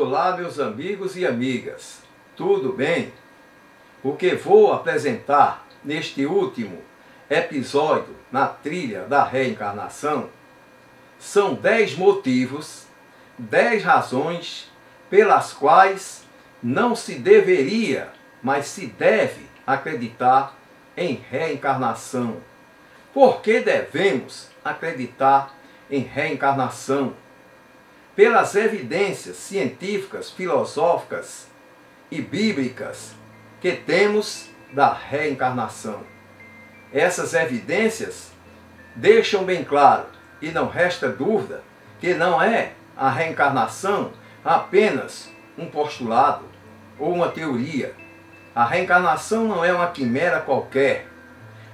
Olá, meus amigos e amigas, tudo bem? O que vou apresentar neste último episódio na trilha da reencarnação são 10 motivos, 10 razões pelas quais não se deveria, mas se deve acreditar em reencarnação. Por que devemos acreditar em reencarnação? Pelas evidências científicas, filosóficas e bíblicas que temos da reencarnação. Essas evidências deixam bem claro, e não resta dúvida, que não é a reencarnação apenas um postulado ou uma teoria. A reencarnação não é uma quimera qualquer.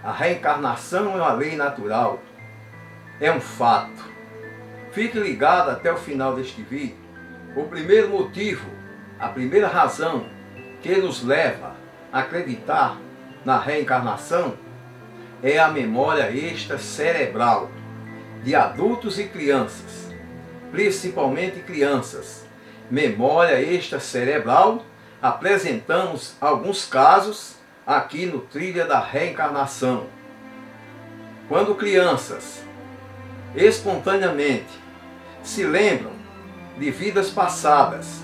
A reencarnação é uma lei natural. É um fato. Fique ligado até o final deste vídeo. O primeiro motivo, a primeira razão que nos leva a acreditar na reencarnação é a memória extracerebral de adultos e crianças, principalmente crianças. Memória extracerebral, apresentamos alguns casos aqui no Trilha da Reencarnação. Quando crianças espontaneamente se lembram de vidas passadas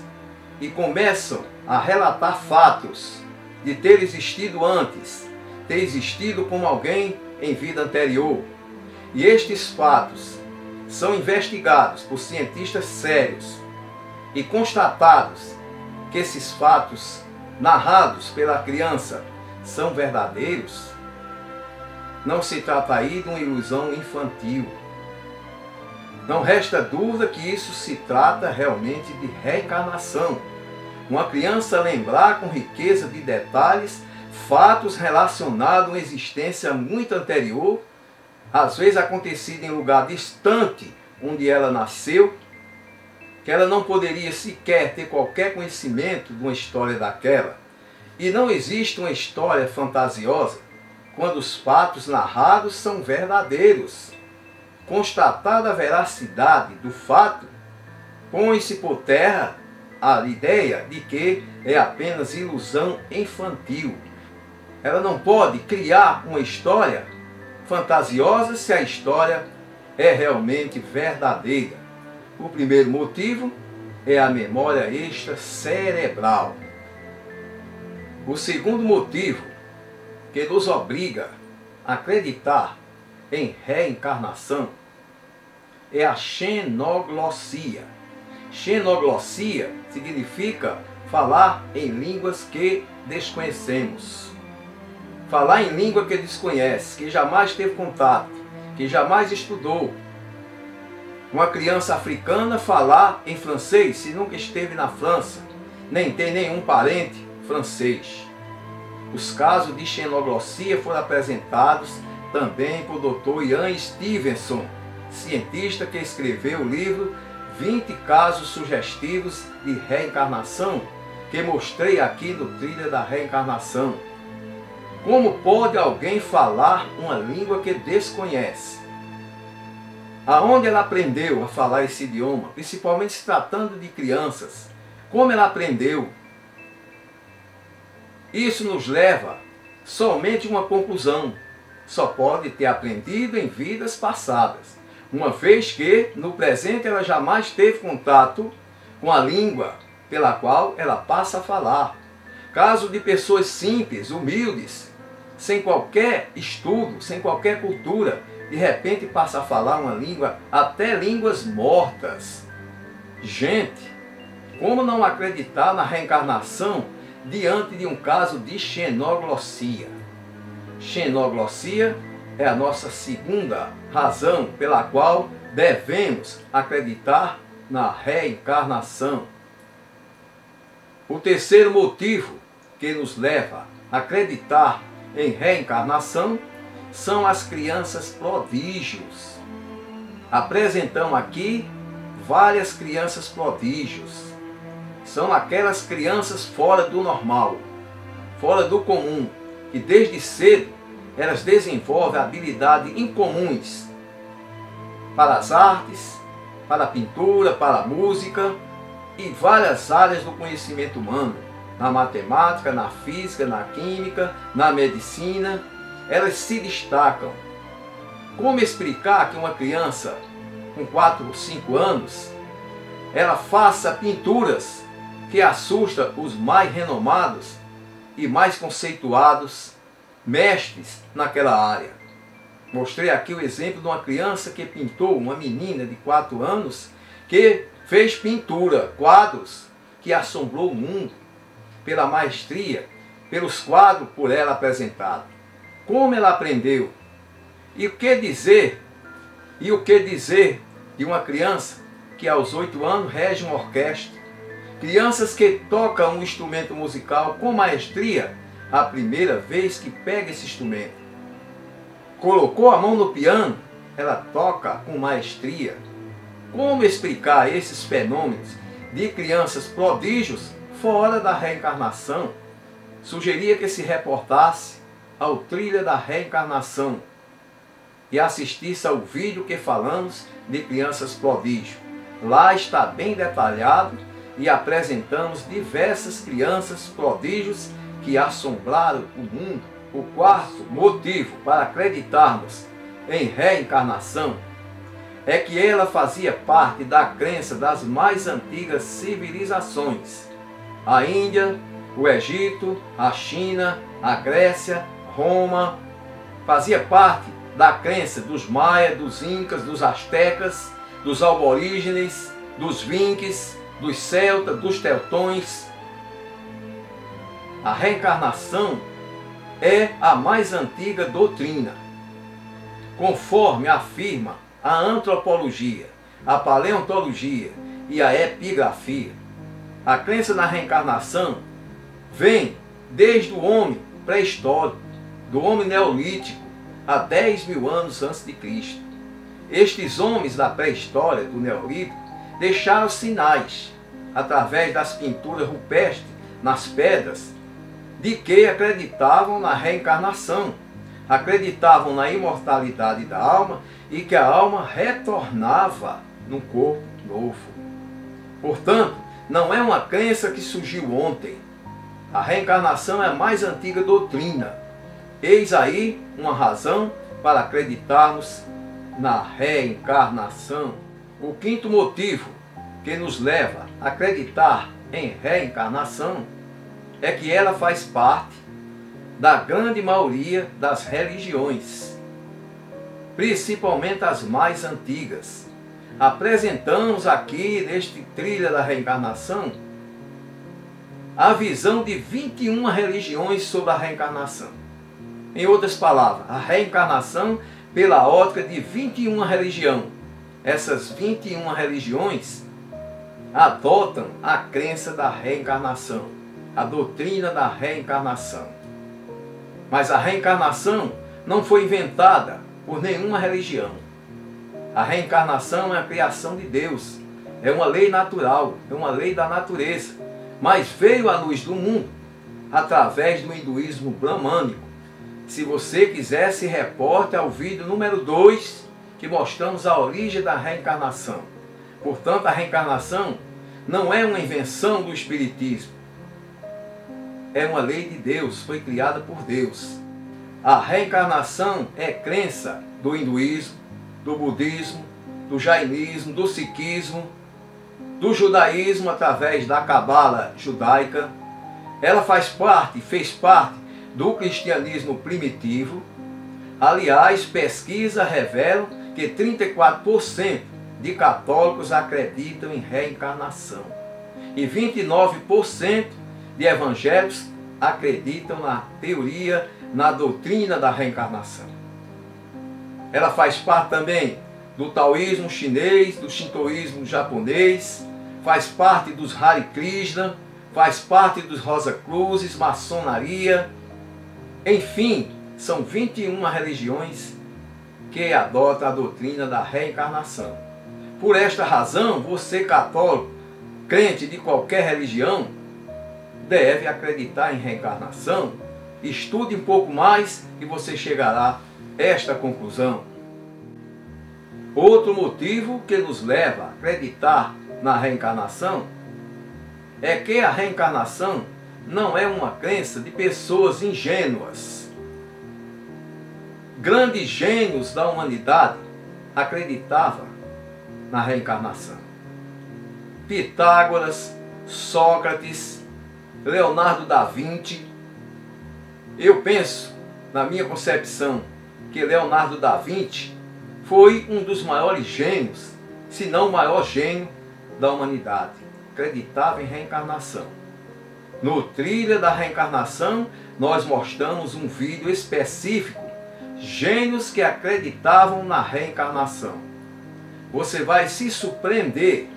e começam a relatar fatos de ter existido antes, ter existido como alguém em vida anterior. E estes fatos são investigados por cientistas sérios e constatados que esses fatos narrados pela criança são verdadeiros. Não se trata aí de uma ilusão infantil. Não resta dúvida que isso se trata realmente de reencarnação. Uma criança lembrar com riqueza de detalhes fatos relacionados a uma existência muito anterior, às vezes acontecida em lugar distante onde ela nasceu, que ela não poderia sequer ter qualquer conhecimento de uma história daquela. E não existe uma história fantasiosa quando os fatos narrados são verdadeiros. Constatada a veracidade do fato, põe-se por terra a ideia de que é apenas ilusão infantil. Ela não pode criar uma história fantasiosa se a história é realmente verdadeira. O primeiro motivo é a memória extracerebral. O segundo motivo que nos obriga a acreditar em reencarnação é a xenoglossia. Xenoglossia significa falar em línguas que desconhecemos. Falar em língua que desconhece, que jamais teve contato, que jamais estudou. Uma criança africana falar em francês se nunca esteve na França, nem tem nenhum parente francês. Os casos de xenoglossia foram apresentados também por Dr. Ian Stevenson, cientista que escreveu o livro 20 casos sugestivos de reencarnação, que mostrei aqui no Trilha da Reencarnação. Como pode alguém falar uma língua que desconhece? Aonde ela aprendeu a falar esse idioma, principalmente se tratando de crianças? Como ela aprendeu? Isso nos leva somente a uma conclusão. Só pode ter aprendido em vidas passadas, uma vez que no presente ela jamais teve contato com a língua pela qual ela passa a falar. Caso de pessoas simples, humildes, sem qualquer estudo, sem qualquer cultura, de repente passa a falar uma língua, até línguas mortas. Gente, como não acreditar na reencarnação diante de um caso de xenoglossia? Xenoglossia é a nossa segunda razão pela qual devemos acreditar na reencarnação. O terceiro motivo que nos leva a acreditar em reencarnação são as crianças prodígios. Apresentamos aqui várias crianças prodígios. São aquelas crianças fora do normal, fora do comum, que desde cedo elas desenvolvem habilidades incomuns para as artes, para a pintura, para a música, e várias áreas do conhecimento humano, na matemática, na física, na química, na medicina, elas se destacam. Como explicar que uma criança com 4 ou 5 anos, ela faça pinturas que assustam os mais renomados e mais conceituados mestres naquela área? Mostrei aqui o exemplo de uma criança que pintou, uma menina de 4 anos, que fez pintura, quadros que assombrou o mundo pela maestria, pelos quadros por ela apresentados. Como ela aprendeu? E o que dizer? E o que dizer de uma criança que aos 8 anos rege uma orquestra? Crianças que tocam um instrumento musical com maestria a primeira vez que pega esse instrumento. Colocou a mão no piano, ela toca com maestria. Como explicar esses fenômenos de crianças prodígios fora da reencarnação? Sugeria que se reportasse ao Trilha da Reencarnação e assistisse ao vídeo que falamos de crianças prodígio. Lá está bem detalhado e apresentamos diversas crianças prodígios que assombraram o mundo. O quarto motivo para acreditarmos em reencarnação é que ela fazia parte da crença das mais antigas civilizações. A Índia, o Egito, a China, a Grécia, Roma, fazia parte da crença dos maias, dos incas, dos astecas, dos aborígenes, dos vinques, dos celtas, dos teutões. A reencarnação é a mais antiga doutrina, conforme afirma a antropologia, a paleontologia e a epigrafia. A crença na reencarnação vem desde o homem pré-histórico, do homem neolítico, há 10 mil anos antes de Cristo. Estes homens da pré-história, do neolítico, deixaram sinais, através das pinturas rupestres nas pedras, de que acreditavam na reencarnação, acreditavam na imortalidade da alma e que a alma retornava num corpo novo. Portanto, não é uma crença que surgiu ontem. A reencarnação é a mais antiga doutrina. Eis aí uma razão para acreditarmos na reencarnação. O quinto motivo que nos leva a acreditar em reencarnação é que ela faz parte da grande maioria das religiões, principalmente as mais antigas. Apresentamos aqui, neste Trilha da Reencarnação, a visão de 21 religiões sobre a reencarnação. Em outras palavras, a reencarnação pela ótica de 21 religiões. Essas 21 religiões adotam a crença da reencarnação, a doutrina da reencarnação. Mas a reencarnação não foi inventada por nenhuma religião. A reencarnação é a criação de Deus, é uma lei natural, é uma lei da natureza, mas veio à luz do mundo através do hinduísmo bramânico. Se você quiser, se reporte ao vídeo número 2, que mostramos a origem da reencarnação. Portanto, a reencarnação não é uma invenção do espiritismo, é uma lei de Deus, foi criada por Deus. A reencarnação é crença do hinduísmo, do budismo, do jainismo, do sikhismo, do judaísmo através da cabala judaica. Ela fez parte do cristianismo primitivo. Aliás, pesquisas revelam que 34% de católicos acreditam em reencarnação e 29% de evangélicos acreditam na teoria, na doutrina da reencarnação. Ela faz parte também do taoísmo chinês, do shintoísmo japonês, faz parte dos Hare Krishna, faz parte dos Rosa Cruzes, maçonaria. Enfim, são 21 religiões que adotam a doutrina da reencarnação. Por esta razão, você católico, crente de qualquer religião, deve acreditar em reencarnação. Estude um pouco mais e você chegará a esta conclusão. Outro motivo que nos leva a acreditar na reencarnação é que a reencarnação não é uma crença de pessoas ingênuas. Grandes gênios da humanidade acreditavam na reencarnação. Pitágoras, Sócrates, Leonardo da Vinci. Eu penso, na minha concepção, que Leonardo da Vinci foi um dos maiores gênios, se não o maior gênio da humanidade. Acreditava em reencarnação. No Trilha da Reencarnação, nós mostramos um vídeo específico, gênios que acreditavam na reencarnação. Você vai se surpreender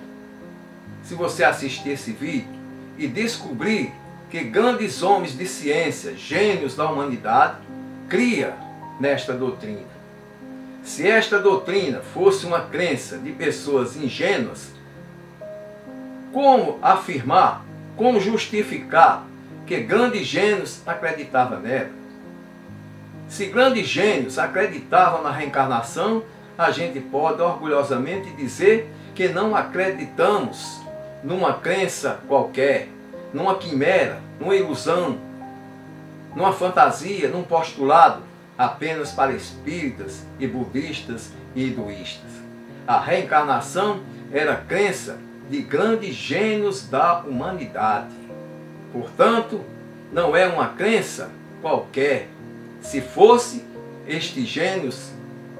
se você assistir esse vídeo e descobrir que grandes homens de ciência, gênios da humanidade, criam nesta doutrina. Se esta doutrina fosse uma crença de pessoas ingênuas, como afirmar, como justificar que grandes gênios acreditavam nela? Se grandes gênios acreditavam na reencarnação, a gente pode orgulhosamente dizer que não acreditamos numa crença qualquer, numa quimera, numa ilusão, numa fantasia, num postulado apenas para espíritas e budistas e hinduístas. A reencarnação era crença de grandes gênios da humanidade. Portanto, não é uma crença qualquer. Se fosse, estes gênios,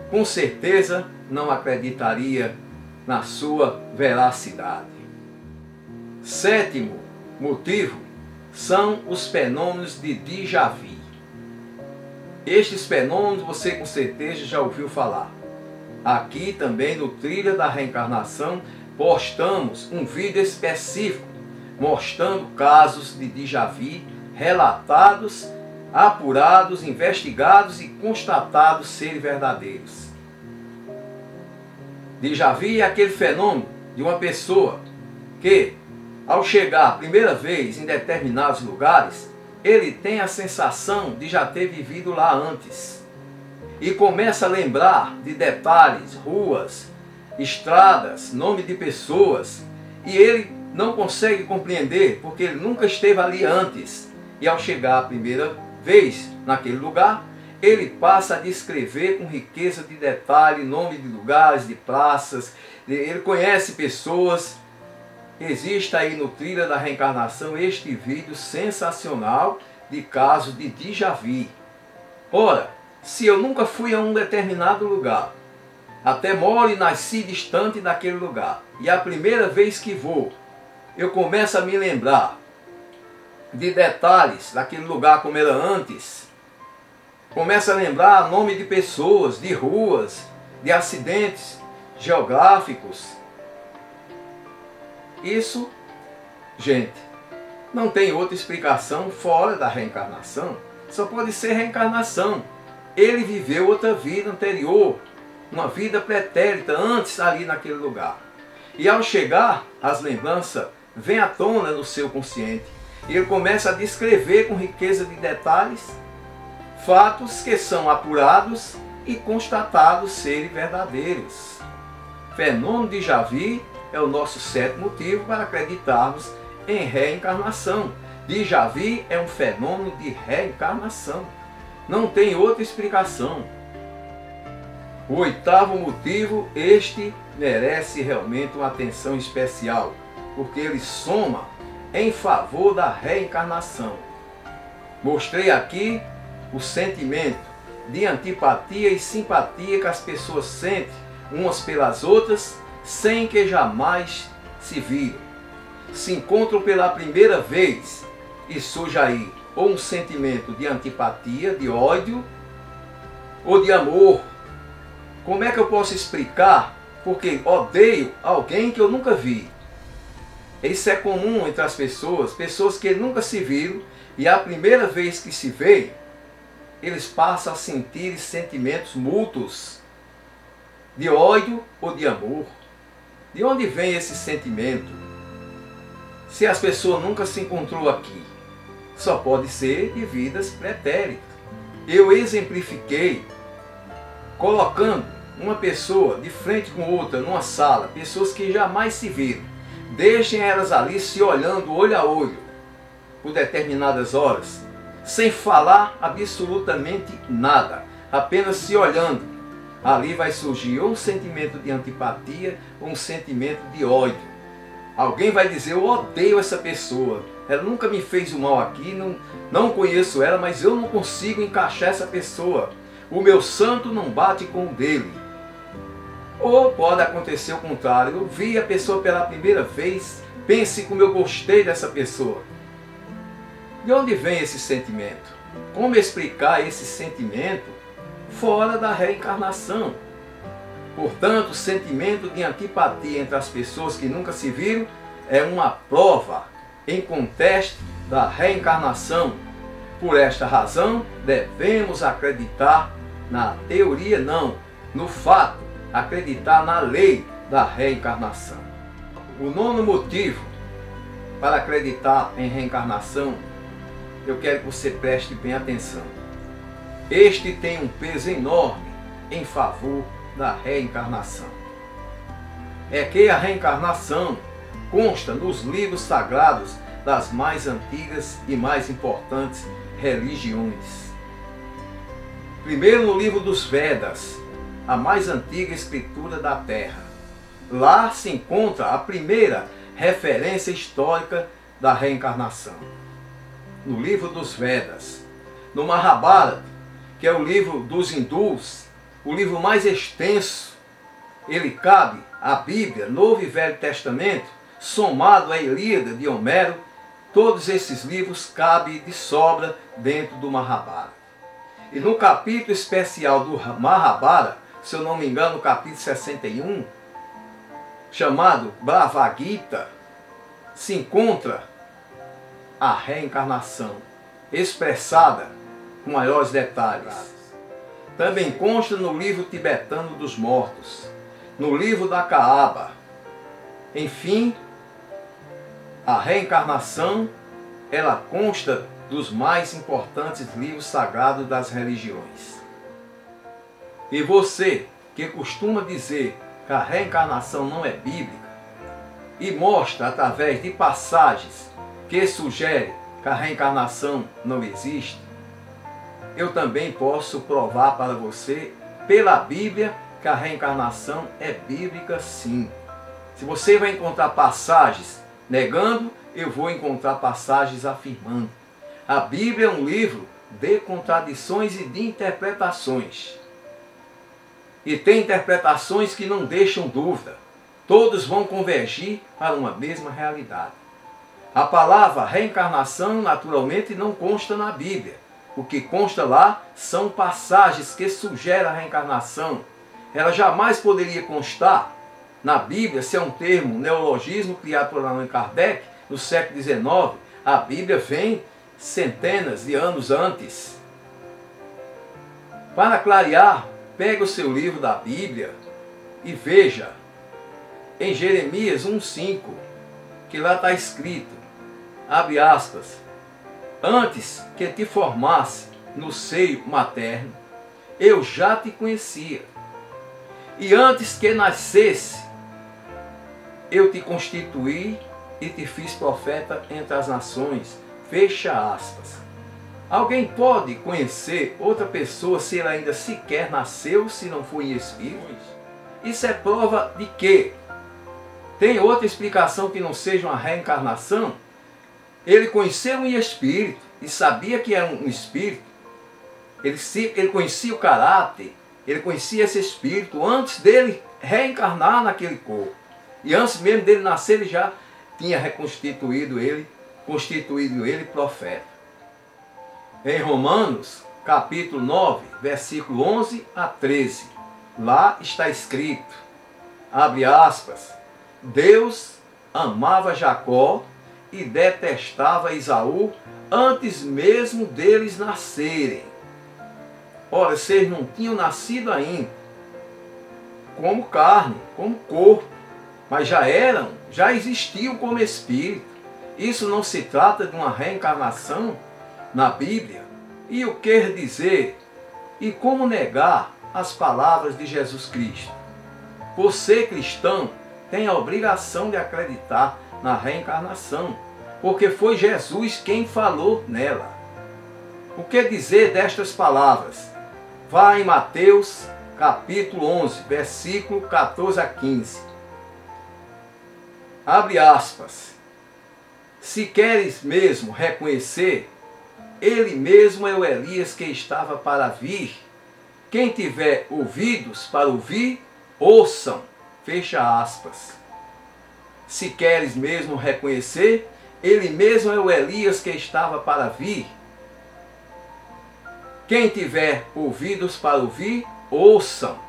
com certeza, não acreditaria na sua veracidade. Sétimo motivo são os fenômenos de déjà vu. Estes fenômenos você com certeza já ouviu falar. Aqui também no Trilha da Reencarnação postamos um vídeo específico mostrando casos de déjà vu relatados, apurados, investigados e constatados serem verdadeiros. Déjà vu é aquele fenômeno de uma pessoa que, ao chegar a primeira vez em determinados lugares, ele tem a sensação de já ter vivido lá antes. E começa a lembrar de detalhes, ruas, estradas, nome de pessoas. E ele não consegue compreender porque ele nunca esteve ali antes. E ao chegar a primeira vez naquele lugar, ele passa a descrever com riqueza de detalhe, nome de lugares, de praças. Ele conhece pessoas. Existe aí no Trilha da Reencarnação este vídeo sensacional de casos de déjà vu. Ora, se eu nunca fui a um determinado lugar, até moro e nasci distante daquele lugar, e a primeira vez que vou, eu começo a me lembrar de detalhes daquele lugar como era antes, começo a lembrar nome de pessoas, de ruas, de acidentes geográficos. Isso, gente, não tem outra explicação fora da reencarnação. Só pode ser reencarnação. Ele viveu outra vida anterior, uma vida pretérita antes ali naquele lugar. E ao chegar, as lembranças vêm à tona no seu consciente. E ele começa a descrever com riqueza de detalhes fatos que são apurados e constatados serem verdadeiros. Fenômeno de déjà vu é o nosso sétimo motivo para acreditarmos em reencarnação. Déjà vu é um fenômeno de reencarnação. Não tem outra explicação. O oitavo motivo, este merece realmente uma atenção especial, porque ele soma em favor da reencarnação. Mostrei aqui o sentimento de antipatia e simpatia que as pessoas sentem umas pelas outras, sem que jamais se viram. Se encontram pela primeira vez e surge aí ou um sentimento de antipatia, de ódio ou de amor. Como é que eu posso explicar? Porque odeio alguém que eu nunca vi. Isso é comum entre as pessoas, pessoas que nunca se viram e a primeira vez que se vê, eles passam a sentir sentimentos mútuos de ódio ou de amor. De onde vem esse sentimento? Se as pessoas nunca se encontrou aqui, só pode ser de vidas pretéritas. Eu exemplifiquei colocando uma pessoa de frente com outra numa sala, pessoas que jamais se viram. Deixem elas ali se olhando olho a olho, por determinadas horas, sem falar absolutamente nada, apenas se olhando. Ali vai surgir ou um sentimento de antipatia ou um sentimento de ódio. Alguém vai dizer: eu odeio essa pessoa, ela nunca me fez o mal aqui, não conheço ela, mas eu não consigo encaixar essa pessoa. O meu santo não bate com o dele. Ou pode acontecer o contrário: eu vi a pessoa pela primeira vez, pense como eu gostei dessa pessoa. De onde vem esse sentimento? Como explicar esse sentimento fora da reencarnação? Portanto, o sentimento de antipatia entre as pessoas que nunca se viram é uma prova em contexto da reencarnação. Por esta razão, devemos acreditar na teoria, não, no fato, acreditar na lei da reencarnação. O nono motivo para acreditar em reencarnação, eu quero que você preste bem atenção. Este tem um peso enorme em favor da reencarnação. É que a reencarnação consta nos livros sagrados das mais antigas e mais importantes religiões. Primeiro, no livro dos Vedas, a mais antiga escritura da Terra. Lá se encontra a primeira referência histórica da reencarnação. No livro dos Vedas. No Mahabharata, que é o livro dos hindus, o livro mais extenso, ele cabe à Bíblia, Novo e Velho Testamento, somado à Ilíada de Homero. Todos esses livros cabem de sobra dentro do Mahabharata. E no capítulo especial do Mahabharata, se eu não me engano, no capítulo 61, chamado Bhagavad Gita, se encontra a reencarnação expressada com maiores detalhes. Também consta no livro tibetano dos mortos, no livro da Kaaba. Enfim, a reencarnação, ela consta dos mais importantes livros sagrados das religiões. E você, que costuma dizer que a reencarnação não é bíblica, e mostra através de passagens que sugerem que a reencarnação não existe, eu também posso provar para você, pela Bíblia, que a reencarnação é bíblica sim. Se você vai encontrar passagens negando, eu vou encontrar passagens afirmando. A Bíblia é um livro de contradições e de interpretações. E tem interpretações que não deixam dúvida. Todos vão convergir para uma mesma realidade. A palavra reencarnação, naturalmente, não consta na Bíblia. O que consta lá são passagens que sugerem a reencarnação. Ela jamais poderia constar na Bíblia, se é um termo, neologismo criado por Allan Kardec no século XIX. A Bíblia vem centenas de anos antes. Para clarear, pega o seu livro da Bíblia e veja em Jeremias 1,5, que lá está escrito, abre aspas: antes que te formasse no seio materno, eu já te conhecia. E antes que nascesse, eu te constituí e te fiz profeta entre as nações. Fecha aspas. Alguém pode conhecer outra pessoa se ela ainda sequer nasceu, se não for em espírito? Isso é prova de que tem outra explicação que não seja uma reencarnação? Ele conheceu em espírito e sabia que era um espírito. Ele conhecia o caráter, ele conhecia esse espírito antes dele reencarnar naquele corpo. E antes mesmo dele nascer, ele já tinha constituído ele profeta. Em Romanos, capítulo 9, versículo 11 a 13, lá está escrito, abre aspas, Deus amava Jacó e detestava Esaú antes mesmo deles nascerem. Ora, vocês não tinham nascido ainda como carne, como corpo, mas já existiam como espírito. Isso não se trata de uma reencarnação na Bíblia. E o que quer dizer? E como negar as palavras de Jesus Cristo? Você, cristão, tem a obrigação de acreditar na reencarnação, porque foi Jesus quem falou nela. O que dizer destas palavras? Vá em Mateus capítulo 11, versículo 14 a 15. Abre aspas. Se queres mesmo reconhecer, ele mesmo é o Elias que estava para vir. Quem tiver ouvidos para ouvir, ouçam. Fecha aspas. Se queres mesmo reconhecer, ele mesmo é o Elias que estava para vir. Quem tiver ouvidos para ouvir, ouçam.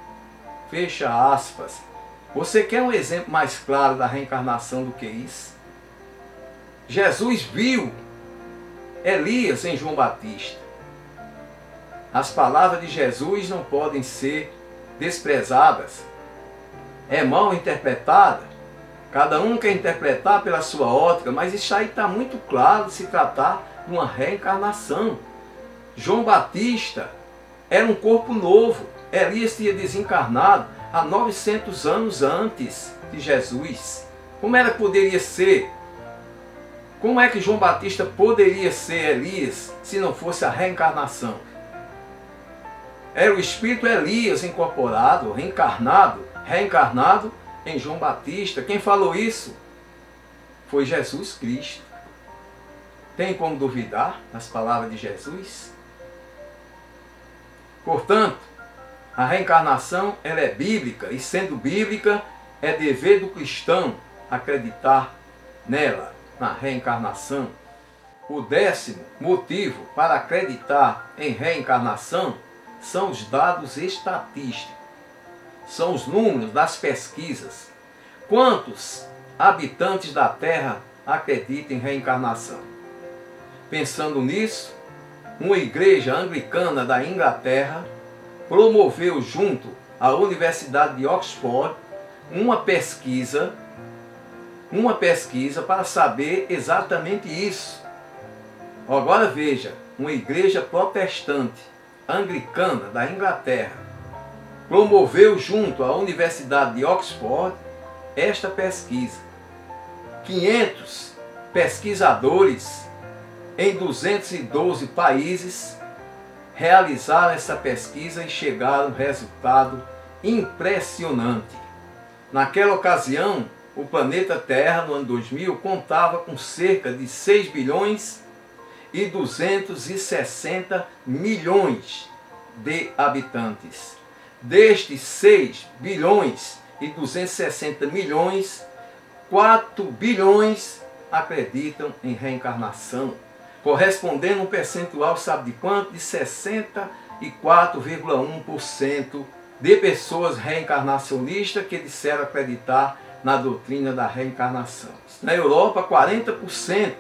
Fecha aspas. Você quer um exemplo mais claro da reencarnação do que isso? Jesus viu Elias em João Batista. As palavras de Jesus não podem ser desprezadas. É mal interpretada. Cada um quer interpretar pela sua ótica, mas isso aí está muito claro de se tratar de uma reencarnação. João Batista era um corpo novo. Elias tinha desencarnado há 900 anos antes de Jesus. Como era que poderia ser? Como é que João Batista poderia ser Elias se não fosse a reencarnação? Era o espírito Elias incorporado, reencarnado em João Batista. Quem falou isso foi Jesus Cristo. Tem como duvidar das palavras de Jesus? Portanto, a reencarnação ela é bíblica, e sendo bíblica, é dever do cristão acreditar nela, na reencarnação. O 10º motivo para acreditar em reencarnação são os dados estatísticos, são os números das pesquisas. Quantos habitantes da Terra acreditam em reencarnação? Pensando nisso, uma igreja anglicana da Inglaterra promoveu junto à Universidade de Oxford uma pesquisa para saber exatamente isso. Agora veja, uma igreja protestante anglicana da Inglaterra promoveu junto à Universidade de Oxford esta pesquisa. 500 pesquisadores em 212 países realizaram essa pesquisa e chegaram a um resultado impressionante. Naquela ocasião, o planeta Terra, no ano 2000, contava com cerca de 6 bilhões e 260 milhões de habitantes. Destes 6 bilhões e 260 milhões, 4 bilhões acreditam em reencarnação, correspondendo a um percentual, sabe de quanto? De 64,1% de pessoas reencarnacionistas que disseram acreditar na doutrina da reencarnação. Na Europa, 40%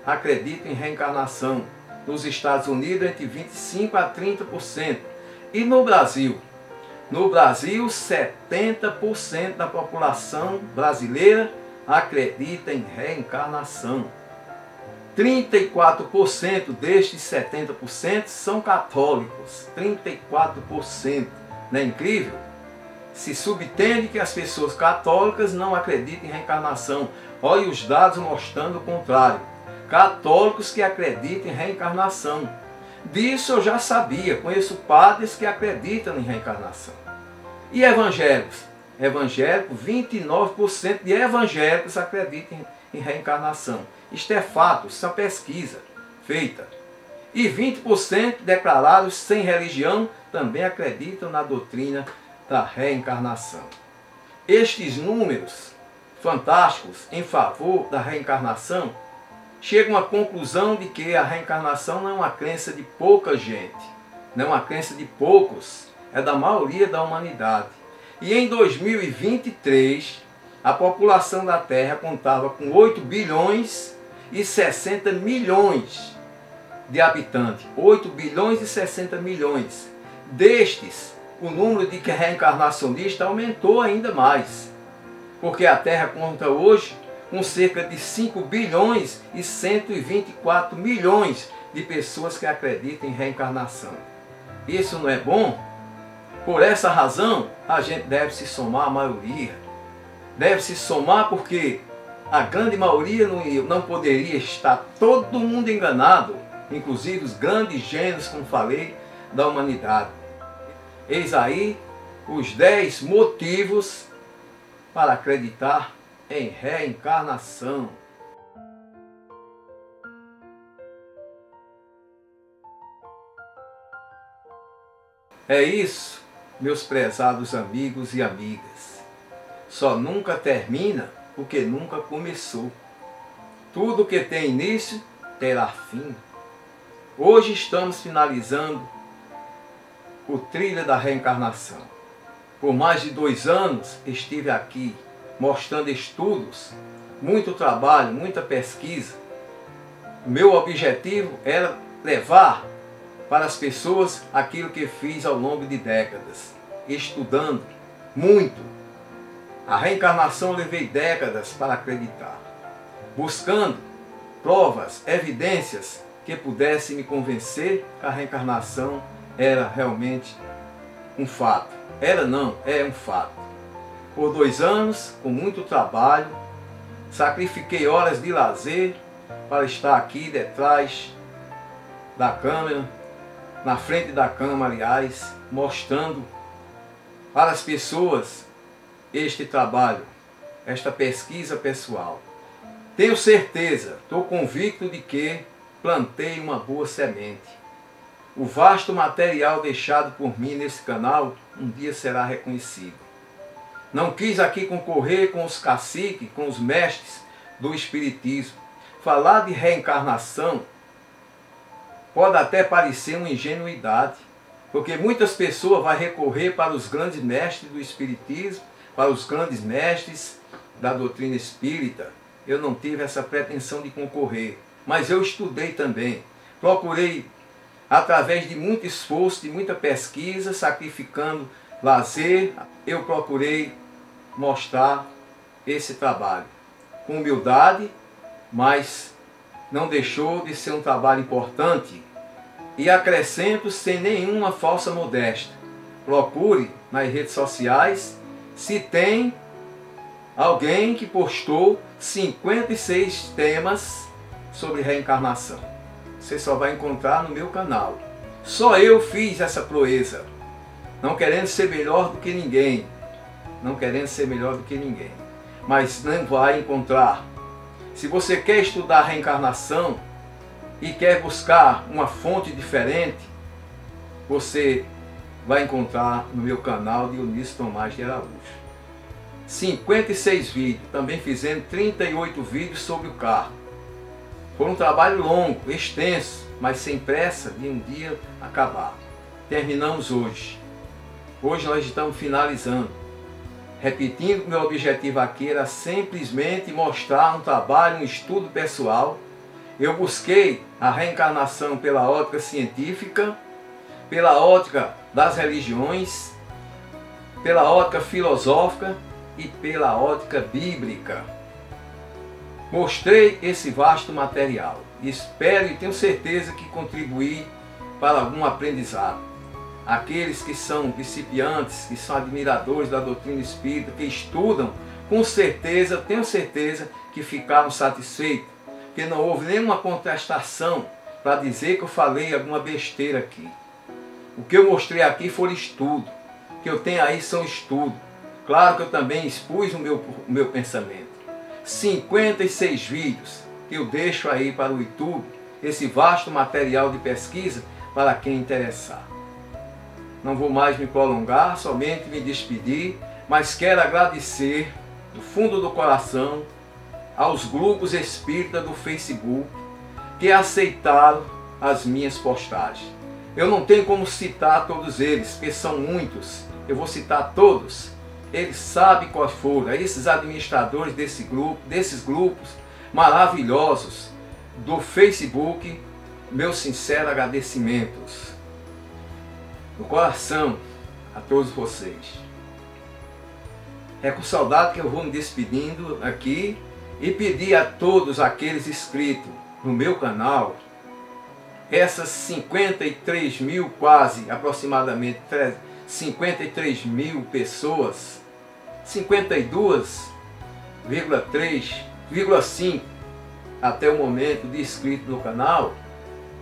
acreditam em reencarnação. Nos Estados Unidos, entre 25% a 30%. E no Brasil? No Brasil, 70% da população brasileira acredita em reencarnação. 34% destes 70% são católicos. 34%. Não é incrível? Se subentende que as pessoas católicas não acreditam em reencarnação. Olha os dados mostrando o contrário. Católicos que acreditam em reencarnação. Disso eu já sabia. Conheço padres que acreditam em reencarnação. E evangélicos? Evangélicos, 29% de evangélicos acreditam em reencarnação. Isto é fato, isso é uma pesquisa feita. E 20% declarados sem religião também acreditam na doutrina da reencarnação. Estes números fantásticos em favor da reencarnação chegam à conclusão de que a reencarnação não é uma crença de pouca gente, não é uma crença de poucos, é da maioria da humanidade. E em 2023, a população da Terra contava com 8 bilhões e 60 milhões de habitantes. 8 bilhões e 60 milhões. Destes, o número de reencarnacionistas aumentou ainda mais, porque a Terra conta hoje com cerca de 5 bilhões e 124 milhões de pessoas que acreditam em reencarnação. Isso não é bom? Por essa razão, a gente deve se somar à maioria. Deve se somar porque a grande maioria não poderia estar todo mundo enganado, inclusive os grandes gênios, como falei, da humanidade. Eis aí os 10 motivos para acreditar em reencarnação. É isso, meus prezados amigos e amigas. Só nunca termina o que nunca começou. Tudo que tem início terá fim. Hoje estamos finalizando o trilho da reencarnação. Por mais de 2 anos estive aqui mostrando estudos, muito trabalho, muita pesquisa. O meu objetivo era levar para as pessoas aquilo que fiz ao longo de décadas, estudando muito. A reencarnação eu levei décadas para acreditar, buscando provas, evidências que pudessem me convencer que a reencarnação era realmente um fato. Era não, é um fato. Por 2 anos, com muito trabalho, sacrifiquei horas de lazer para estar aqui detrás da câmera, na frente da câmera, aliás, mostrando para as pessoas este trabalho, esta pesquisa pessoal. Tenho certeza, estou convicto de que plantei uma boa semente. O vasto material deixado por mim nesse canal um dia será reconhecido. Não quis aqui concorrer com os caciques, com os mestres do espiritismo. Falar de reencarnação pode até parecer uma ingenuidade, porque muitas pessoas vão recorrer para os grandes mestres do espiritismo, para os grandes mestres da doutrina espírita. Eu não tive essa pretensão de concorrer, mas eu estudei também. Procurei, através de muito esforço, de muita pesquisa, sacrificando lazer, eu procurei mostrar esse trabalho com humildade, mas não deixou de ser um trabalho importante. E acrescento sem nenhuma falsa modéstia. Procure nas redes sociais se tem alguém que postou 56 temas sobre reencarnação. Você só vai encontrar no meu canal. Só eu fiz essa proeza. Não querendo ser melhor do que ninguém. Não querendo ser melhor do que ninguém. Mas não vai encontrar. Se você quer estudar reencarnação e quer buscar uma fonte diferente, você vai encontrar no meu canal Dionísio Tomás de Araújo. 56 vídeos, também fizendo 38 vídeos sobre o carro. Foi um trabalho longo, extenso, mas sem pressa de um dia acabar. Terminamos hoje. Hoje nós estamos finalizando. Repetindo que meu objetivo aqui era simplesmente mostrar um trabalho, um estudo pessoal. Eu busquei a reencarnação pela ótica científica, pela ótica das religiões, pela ótica filosófica e pela ótica bíblica. Mostrei esse vasto material. Espero e tenho certeza que contribuí para algum aprendizado. Aqueles que são principiantes, que são admiradores da doutrina espírita, que estudam, com certeza, tenho certeza que ficaram satisfeitos, porque não houve nenhuma contestação para dizer que eu falei alguma besteira aqui. O que eu mostrei aqui foi estudo. O que eu tenho aí são estudos. Claro que eu também expus o meu pensamento. 56 vídeos que eu deixo aí para o YouTube, esse vasto material de pesquisa para quem interessar. Não vou mais me prolongar, somente me despedir, mas quero agradecer do fundo do coração aos grupos espíritas do Facebook que aceitaram as minhas postagens. Eu não tenho como citar todos eles, porque são muitos. Eu vou citar todos. Eles sabem quais foram, esses administradores desses grupos maravilhosos do Facebook, meus sinceros agradecimentos do coração a todos vocês. É com saudade que eu vou me despedindo aqui e pedir a todos aqueles inscritos no meu canal, essas 53 mil, quase aproximadamente 53 mil pessoas, 52,3 1,5 até o momento de inscrito no canal,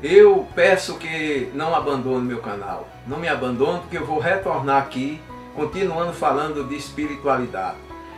eu peço que não abandone meu canal. Não me abandone, porque eu vou retornar aqui, continuando falando de espiritualidade.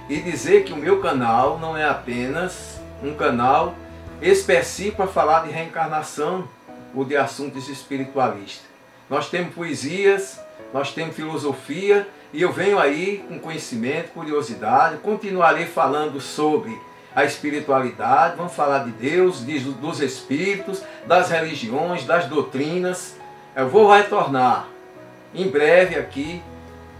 E dizer que o meu canal não é apenas um canal específico para falar de reencarnação ou de assuntos espiritualistas. Nós temos poesias, nós temos filosofia, e eu venho aí com conhecimento, curiosidade, continuarei falando sobre a espiritualidade, vamos falar de Deus, dos espíritos, das religiões, das doutrinas. Eu vou retornar em breve aqui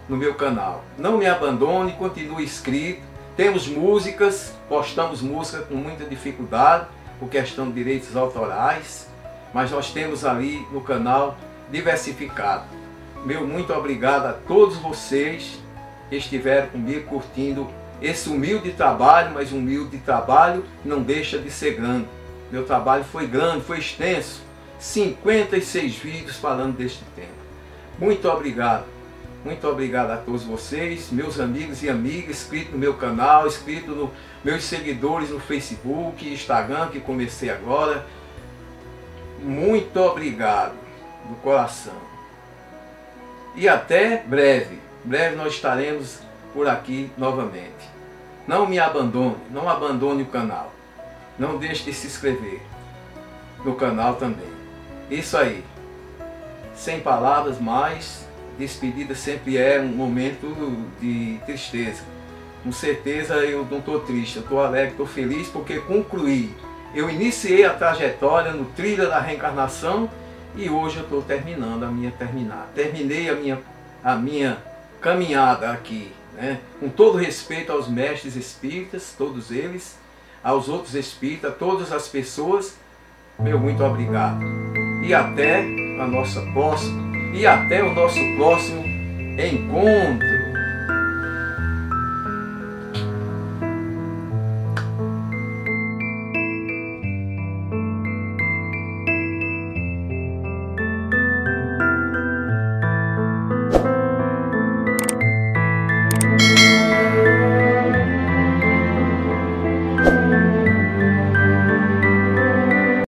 no meu canal. Não me abandone, continue inscrito. Temos músicas, postamos música com muita dificuldade, por questão de direitos autorais, mas nós temos ali no canal diversificado. Meu muito obrigado a todos vocês que estiveram comigo curtindo esse humilde trabalho, mas humilde trabalho não deixa de ser grande. Meu trabalho foi grande, foi extenso, 56 vídeos falando deste tema. Muito obrigado a todos vocês, meus amigos e amigas, inscritos no meu canal, inscritos nos meus seguidores no Facebook, Instagram, que comecei agora. Muito obrigado, do coração. E até breve. Breve nós estaremos por aqui novamente. Não me abandone, não abandone o canal. Não deixe de se inscrever no canal também. Isso aí. Sem palavras, mas despedida sempre é um momento de tristeza. Com certeza eu não estou triste, eu estou alegre, estou feliz porque concluí. Eu iniciei a trajetória no trilho da reencarnação e hoje eu estou terminando terminei a minha caminhada aqui, né? Com todo respeito aos mestres espíritas, todos eles, aos outros espíritas, a todas as pessoas, meu muito obrigado. E até a nossa próxima, e até o nosso próximo encontro.